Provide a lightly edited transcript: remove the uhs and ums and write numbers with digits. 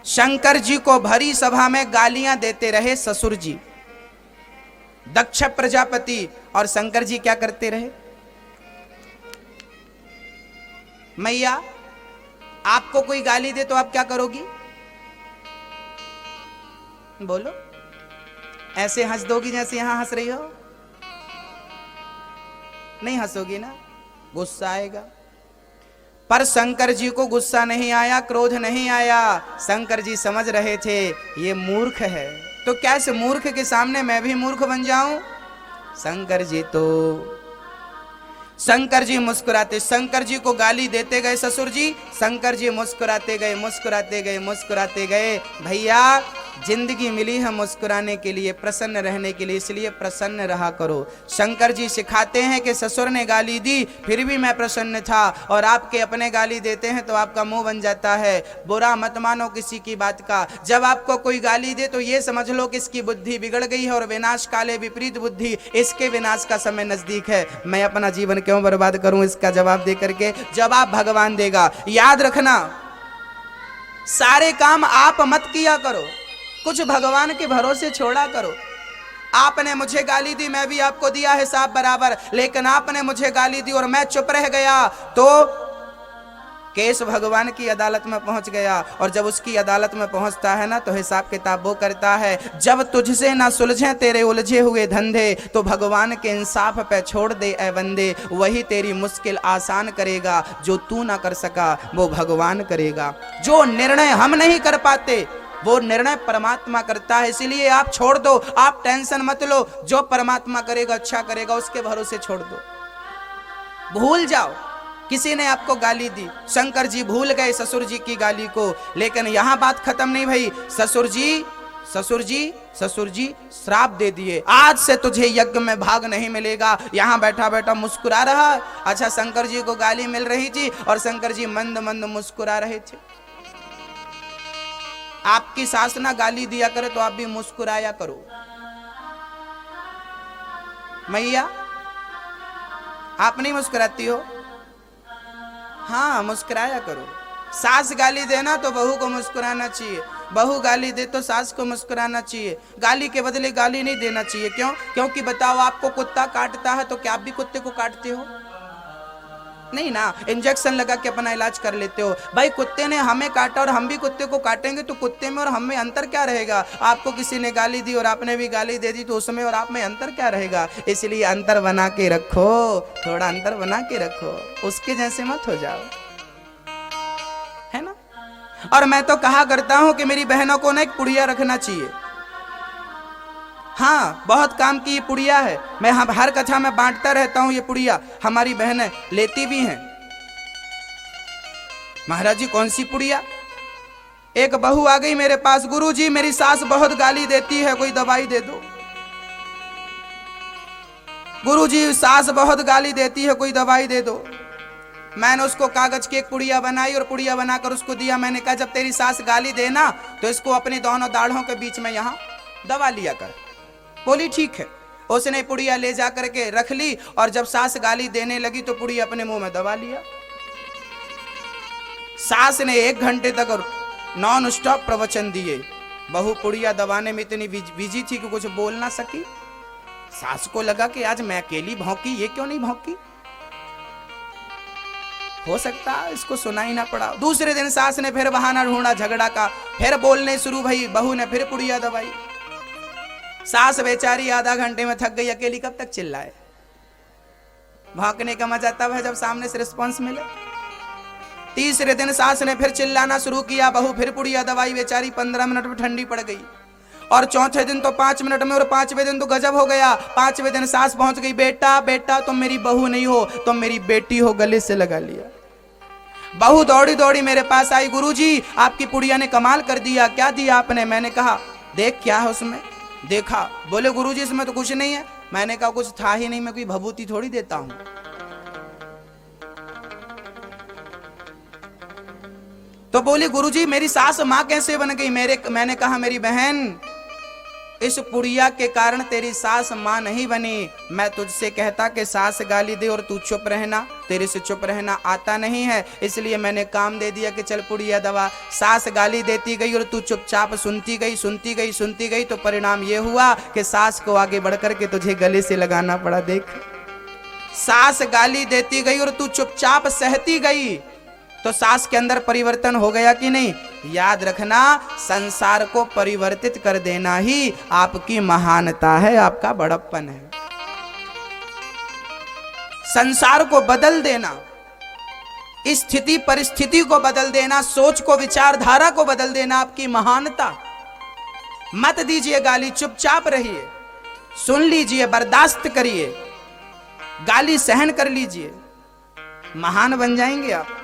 शंकर जी को भरी सभा में गालियां देते रहे ससुर जी, दक्ष प्रजापति। और शंकर जी क्या करते रहे? मैया आपको कोई गाली दे तो आप क्या करोगी? बोलो। ऐसे हंस दोगी जैसे यहां हंस रही हो? नहीं हंसोगी ना, गुस्सा आएगा। पर शंकर जी को गुस्सा नहीं आया, क्रोध नहीं आया। शंकर जी समझ रहे थे ये मूर्ख है, तो क्या इस मूर्ख के सामने मैं भी मूर्ख बन जाऊं? शंकर जी मुस्कुराते, शंकर जी को गाली देते गए ससुर जी, शंकर जी मुस्कुराते गए, मुस्कुराते गए, मुस्कुराते गए। भैया जिंदगी मिली है मुस्कुराने के लिए, प्रसन्न रहने के लिए, इसलिए प्रसन्न रहा करो। शंकर जी सिखाते हैं कि ससुर ने गाली दी फिर भी मैं प्रसन्न था, और आपके अपने गाली देते हैं तो आपका मुंह बन जाता है। बुरा मत मानो किसी की बात का। जब आपको कोई गाली दे तो ये समझ लो कि इसकी बुद्धि बिगड़ गई है, और विनाश काले विपरीत बुद्धि, इसके विनाश का समय नजदीक है। मैं अपना जीवन क्यों बर्बाद करूं? इसका जवाब दे करके जवाब भगवान देगा। याद रखना, सारे काम आप मत किया करो, कुछ भगवान के भरोसे छोड़ा करो। आपने मुझे गाली दी, मैं भी आपको दिया हिसाब बराबर, लेकिन आपने मुझे गाली दी और मैं चुप रह गया तो केस भगवान की अदालत में पहुंच गया। और जब उसकी अदालत में पहुंचता है ना, तो हिसाब किताब वो करता है, जब तुझसे ना सुलझे तेरे उलझे हुए धंधे, तो भगवान के इंसाफ पे छोड़ दे ए बंदे, वही तेरी मुश्किल आसान करेगा। जो तू ना कर सका वो भगवान करेगा। जो निर्णय हम नहीं कर पाते वो निर्णय परमात्मा करता है, इसीलिए आप छोड़ दो, आप टेंशन मत लो। जो परमात्मा करेगा अच्छा करेगा, उसके भरोसे छोड़ दो, भूल जाओ। किसी ने आपको गाली दी, शंकर जी भूल गए ससुर जी की गाली को, लेकिन यहां बात खत्म नहीं भई। ससुर जी श्राप दे दिए, आज से तुझे यज्ञ में भाग नहीं मिलेगा। यहां बैठा बैठा मुस्कुरा रहा। अच्छा, शंकर जी को गाली मिल रही थी और शंकर जी मंद मंद मुस्कुरा रहे थे। आपकी सास ना गाली दिया करे तो आप भी मुस्कुराया करो। मैया आप नहीं मुस्कुराती हो? हाँ, मुस्कुराया करो। सास गाली देना तो बहू को मुस्कुराना चाहिए, बहू गाली दे तो सास को मुस्कुराना चाहिए। गाली के बदले गाली नहीं देना चाहिए। क्यों? क्योंकि बताओ, आपको कुत्ता काटता है तो क्या आप भी कुत्ते को काटते हो? नहीं ना, इंजेक्शन लगा के अपना इलाज कर लेते हो। भाई कुत्ते ने हमें काटा और हम भी कुत्ते को काटेंगे तो कुत्ते में और हम में अंतर क्या रहेगा? आपको किसी ने गाली दी और आपने भी गाली दे दी तो उसमें और आप में अंतर क्या रहेगा? इसलिए अंतर बना के रखो, थोड़ा अंतर बना के रखो, उसके जैसे मत हो जाओ, है ना। और मैं तो कहा करता हूं कि मेरी बहनों को ना एक पुड़िया रखना चाहिए। हाँ, बहुत काम की ये पुड़िया है, मैं हर कथा में बांटता रहता हूं। ये पुड़िया हमारी बहनें लेती भी हैं। महाराज जी कौन सी पुड़िया? एक बहू आ गई मेरे पास, गुरुजी मेरी सास बहुत गाली देती है, कोई दवाई दे दो। गुरुजी सास बहुत गाली देती है, कोई दवाई दे दो। मैंने उसको कागज की एक पुड़िया बनाई और पुड़िया बनाकर उसको दिया। मैंने कहा जब तेरी सास गाली देना तो इसको अपनी दोनों दाढ़ों के बीच में यहां दबा लिया कर। बोली ठीक है। उसने पुड़िया ले जा करके रख ली और जब सास गाली देने लगी तो पुड़िया अपने मुंह में दबा लिया। सास ने 1 घंटे तक नॉन स्टॉप प्रवचन दिए। बहू पुड़िया दबाने में इतनी बिजी थी कि कुछ बोल ना सकी। सास को लगा कि आज मैं अकेली भौंकी, ये क्यों नहीं भौंकी? हो सकता है इसको सुना ही ना पड़ा। दूसरे दिन सास ने फिर बहाना ढूंढा झगड़ा का, फिर बोलने शुरू भई। बहू ने फिर पुड़िया दबाई। सास बेचारी आधा घंटे में थक गई, अकेली कब तक चिल्लाए? भौंकने का मजा तब है जब सामने से रिस्पांस मिले। तीसरे दिन सास ने फिर चिल्लाना शुरू किया, बहू फिर पुड़िया दवाई। बेचारी 15 मिनट में ठंडी पड़ गई। और चौथे दिन तो 5 मिनट में, और 5वें दिन तो गजब हो गया। 5वें दिन सास पहुंच गई, बेटा बेटा तुम मेरी बहू नहीं हो, तुम मेरी बेटी हो, गले से लगा लिया। बहू दौड़ी दौड़ी मेरे पास आई, गुरुजी आपकी पुड़िया ने कमाल कर दिया। क्या दिया आपने? मैंने कहा देख क्या है उसमें। देखा, बोले गुरुजी इसमें तो कुछ नहीं है। मैंने कहा कुछ था ही नहीं, मैं कोई भभूति थोड़ी देता हूं। तो बोली गुरुजी मेरी सास मां कैसे बन गई? मैंने कहा मेरी बहन इस पुड़िया के कारण तेरी सास मां नहीं बनी। मैं तुझसे कहता कि सास गाली दे और तू चुप रहना, तेरे से चुप रहना आता नहीं है, इसलिए मैंने काम दे दिया कि चल पुड़िया दबा। सास गाली देती गई और तू चुपचाप सुनती गई, सुनती गई, सुनती गई, तो परिणाम ये हुआ कि सास को आगे बढ़कर के तुझे गले से लगाना पड़ा। देख, सास गाली देती गई और तू चुपचाप सहती गई, तो सास के अंदर परिवर्तन हो गया कि नहीं? याद रखना, संसार को परिवर्तित कर देना ही आपकी महानता है, आपका बड़प्पन है। संसार को बदल देना, स्थिति परिस्थिति को बदल देना, सोच को विचारधारा को बदल देना आपकी महानता। मत दीजिए गाली, चुपचाप रहिए, सुन लीजिए, बर्दाश्त करिए, गाली सहन कर लीजिए, महान बन जाएंगे आप।